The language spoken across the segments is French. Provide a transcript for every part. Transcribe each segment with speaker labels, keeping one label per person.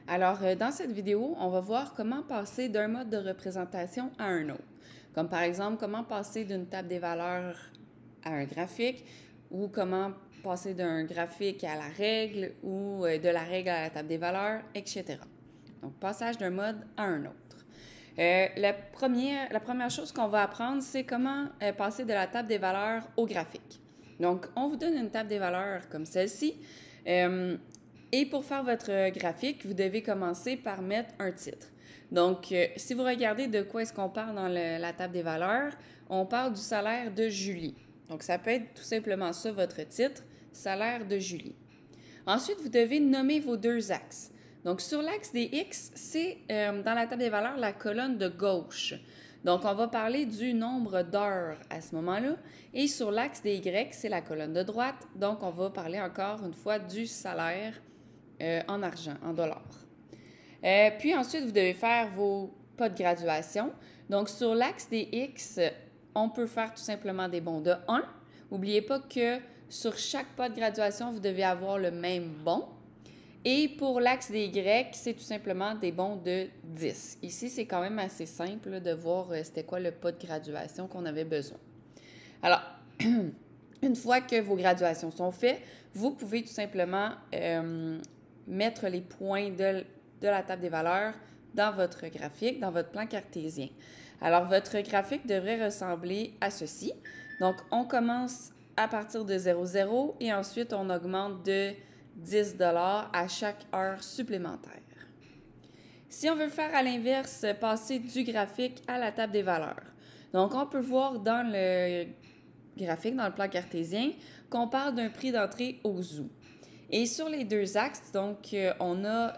Speaker 1: Alors, dans cette vidéo, on va voir comment passer d'un mode de représentation à un autre. Comme par exemple, comment passer d'une table des valeurs à un graphique ou comment passer d'un graphique à la règle ou de la règle à la table des valeurs, etc. Donc, passage d'un mode à un autre. La première chose qu'on va apprendre, c'est comment passer de la table des valeurs au graphique. Donc, on vous donne une table des valeurs comme celle-ci. Et pour faire votre graphique, vous devez commencer par mettre un titre. Donc, si vous regardez de quoi est-ce qu'on parle dans la table des valeurs, on parle du salaire de Julie. Donc, ça peut être tout simplement ça, votre titre, salaire de Julie. Ensuite, vous devez nommer vos deux axes. Donc, sur l'axe des X, c'est dans la table des valeurs la colonne de gauche. Donc, on va parler du nombre d'heures à ce moment-là. Et sur l'axe des Y, c'est la colonne de droite. Donc, on va parler encore une fois du salaire en argent, en dollars. Puis ensuite, vous devez faire vos pas de graduation. Donc, sur l'axe des X, on peut faire tout simplement des bons de 1. N'oubliez pas que sur chaque pas de graduation, vous devez avoir le même bon. Et pour l'axe des Y, c'est tout simplement des bons de 10. Ici, c'est quand même assez simple de voir c'était quoi le pas de graduation qu'on avait besoin. Alors, une fois que vos graduations sont faites, vous pouvez tout simplement mettre les points de la table des valeurs dans votre graphique, dans votre plan cartésien. Alors, votre graphique devrait ressembler à ceci. Donc, on commence à partir de 0,0 et ensuite, on augmente de 10 $ à chaque heure supplémentaire. Si on veut faire à l'inverse, passer du graphique à la table des valeurs. Donc, on peut voir dans le graphique, dans le plan cartésien, qu'on parle d'un prix d'entrée au zoo. Et sur les deux axes, donc, on a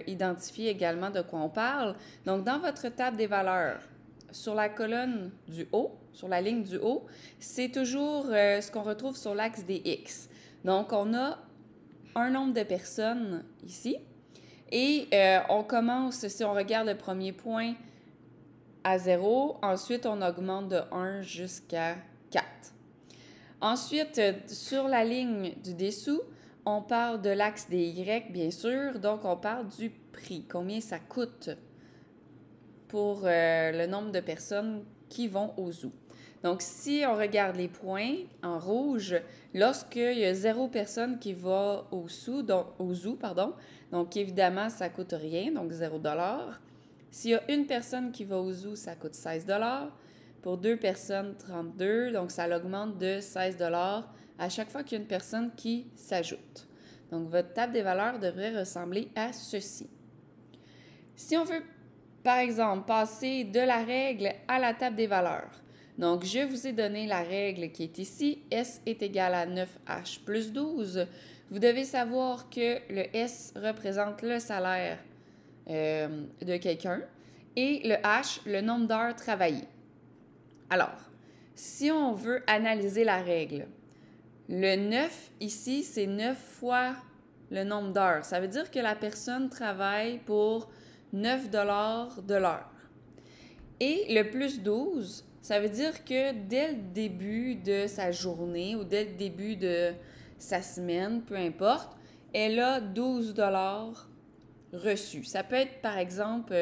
Speaker 1: identifié également de quoi on parle. Donc, dans votre table des valeurs, sur la colonne du haut, sur la ligne du haut, c'est toujours ce qu'on retrouve sur l'axe des X. Donc, on a un nombre de personnes ici. Et on commence, si on regarde le premier point, à 0. Ensuite, on augmente de 1 jusqu'à 4. Ensuite, sur la ligne du dessous, on parle de l'axe des Y, bien sûr. Donc, on parle du prix. Combien ça coûte pour le nombre de personnes qui vont au zoo. Donc, si on regarde les points en rouge, lorsqu'il y a 0 personne qui va au zoo, donc évidemment, ça ne coûte rien, donc 0 $. S'il y a une personne qui va au zoo, ça coûte 16 $. Pour 2 personnes, 32 $. Donc, ça augmente de 16 $ à chaque fois qu'il y a une personne qui s'ajoute. Donc, votre table des valeurs devrait ressembler à ceci. Si on veut, par exemple, passer de la règle à la table des valeurs, donc je vous ai donné la règle qui est ici, S est égal à 9H plus 12. Vous devez savoir que le S représente le salaire de quelqu'un et le H, le nombre d'heures travaillées. Alors, si on veut analyser la règle, le 9 ici, c'est 9 fois le nombre d'heures. Ça veut dire que la personne travaille pour 9 $ de l'heure. Et le plus 12, ça veut dire que dès le début de sa journée ou dès le début de sa semaine, peu importe, elle a 12 $ reçus. Ça peut être, par exemple,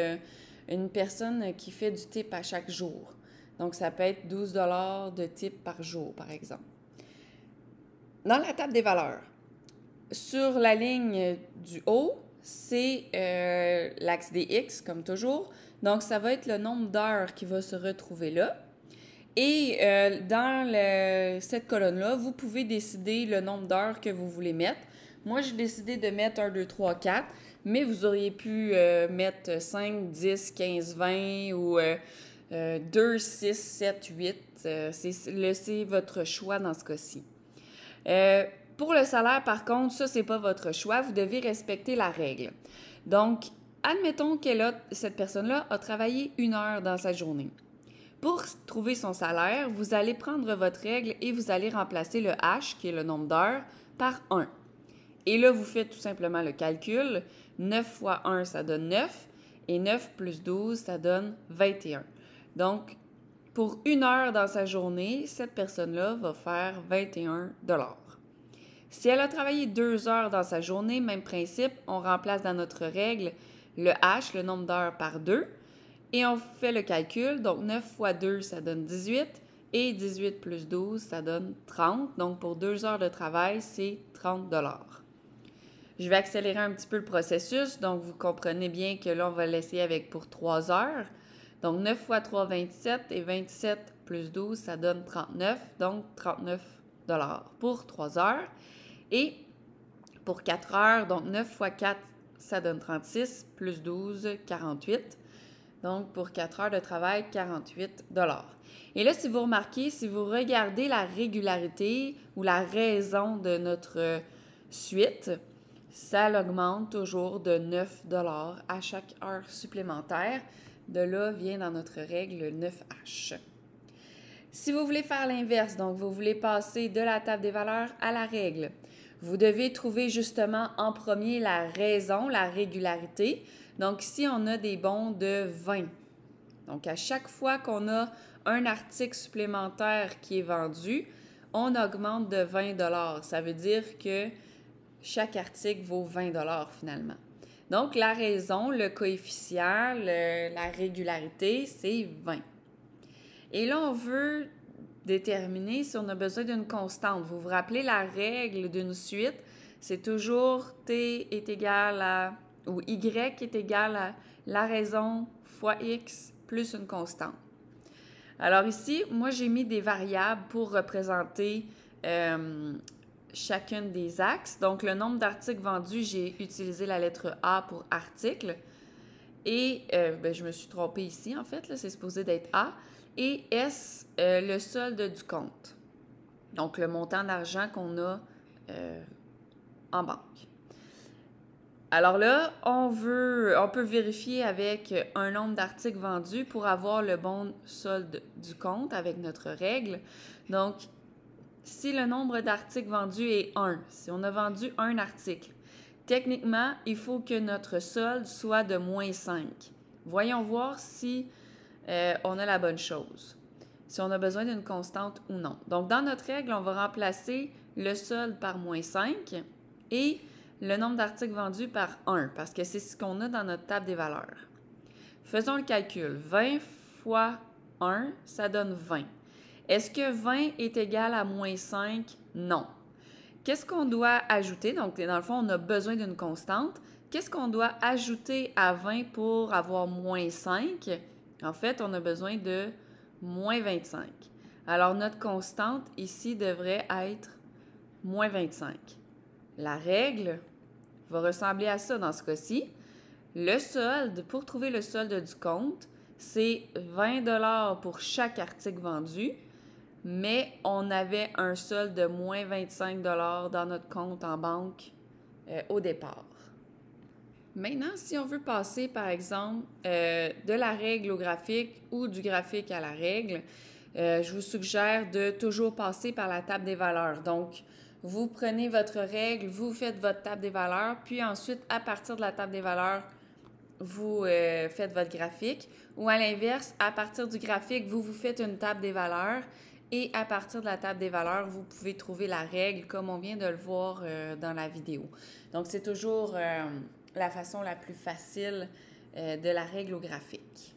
Speaker 1: une personne qui fait du tip à chaque jour. Donc, ça peut être 12 $ de tip par jour, par exemple. Dans la table des valeurs, sur la ligne du haut, c'est l'axe des X, comme toujours. Donc, ça va être le nombre d'heures qui va se retrouver là. Et dans cette colonne-là, vous pouvez décider le nombre d'heures que vous voulez mettre. Moi, j'ai décidé de mettre 1, 2, 3, 4, mais vous auriez pu mettre 5, 10, 15, 20 ou 2, 6, 7, 8. C'est votre choix dans ce cas-ci. Pour le salaire, par contre, ça, c'est pas votre choix. Vous devez respecter la règle. Donc, admettons que cette personne-là a travaillé 1 heure dans sa journée. Pour trouver son salaire, vous allez prendre votre règle et vous allez remplacer le H, qui est le nombre d'heures, par 1. Et là, vous faites tout simplement le calcul. 9 fois 1, ça donne 9. Et 9 plus 12, ça donne 21. Donc, pour 1 heure dans sa journée, cette personne-là va faire 21 $. Si elle a travaillé 2 heures dans sa journée, même principe, on remplace dans notre règle le H, le nombre d'heures, par 2. Et on fait le calcul. Donc, 9 fois 2, ça donne 18. Et 18 plus 12, ça donne 30. Donc, pour 2 heures de travail, c'est 30 $. Je vais accélérer un petit peu le processus. Donc, vous comprenez bien que là, on va l'essayer avec pour 3 heures. Donc, 9 fois 3, 27. Et 27 plus 12, ça donne 39. Donc, 39 $ pour 3 heures. Et pour 4 heures, donc 9 fois 4, ça donne 36. Plus 12, 48. Donc, pour 4 heures de travail, 48 $. Et là, si vous remarquez, si vous regardez la régularité ou la raison de notre suite, ça l'augmente toujours de 9 $ à chaque heure supplémentaire. De là vient dans notre règle 9H. Si vous voulez faire l'inverse, donc vous voulez passer de la table des valeurs à la règle, vous devez trouver justement en premier la raison, la régularité. Donc ici, on a des bons de 20. Donc à chaque fois qu'on a un article supplémentaire qui est vendu, on augmente de 20 $. Ça veut dire que chaque article vaut 20 $ finalement. Donc la raison, le coefficient, la régularité, c'est 20. Et là, on veut déterminer si on a besoin d'une constante. Vous vous rappelez la règle d'une suite, c'est toujours T est égal à, ou Y est égal à la raison fois X plus une constante. Alors ici, moi, j'ai mis des variables pour représenter chacune des axes. Donc, le nombre d'articles vendus, j'ai utilisé la lettre A pour article. Et je me suis trompée ici, en fait, là, c'est supposé d'être A. Et S, le solde du compte. Donc, le montant d'argent qu'on a en banque. Alors là, on peut vérifier avec un nombre d'articles vendus pour avoir le bon solde du compte avec notre règle. Donc, si le nombre d'articles vendus est 1, si on a vendu un article, techniquement, il faut que notre solde soit de moins 5. Voyons voir si on a la bonne chose, si on a besoin d'une constante ou non. Donc, dans notre règle, on va remplacer le solde par moins 5 et le nombre d'articles vendus par 1, parce que c'est ce qu'on a dans notre table des valeurs. Faisons le calcul. 20 fois 1, ça donne 20. Est-ce que 20 est égal à moins 5? Non. Qu'est-ce qu'on doit ajouter? Donc, dans le fond, on a besoin d'une constante. Qu'est-ce qu'on doit ajouter à 20 pour avoir moins 5? En fait, on a besoin de moins 25. Alors, notre constante ici devrait être moins 25. La règle va ressembler à ça dans ce cas-ci. Le solde, pour trouver le solde du compte, c'est 20 $ pour chaque article vendu, mais on avait un solde de moins 25 $ dans notre compte en banque au départ. Maintenant, si on veut passer, par exemple, de la règle au graphique ou du graphique à la règle, je vous suggère de toujours passer par la table des valeurs. Donc, vous prenez votre règle, vous faites votre table des valeurs, puis ensuite, à partir de la table des valeurs, vous faites votre graphique. Ou à l'inverse, à partir du graphique, vous faites une table des valeurs et à partir de la table des valeurs, vous pouvez trouver la règle comme on vient de le voir dans la vidéo. Donc, c'est toujours la façon la plus facile de la règle au graphique.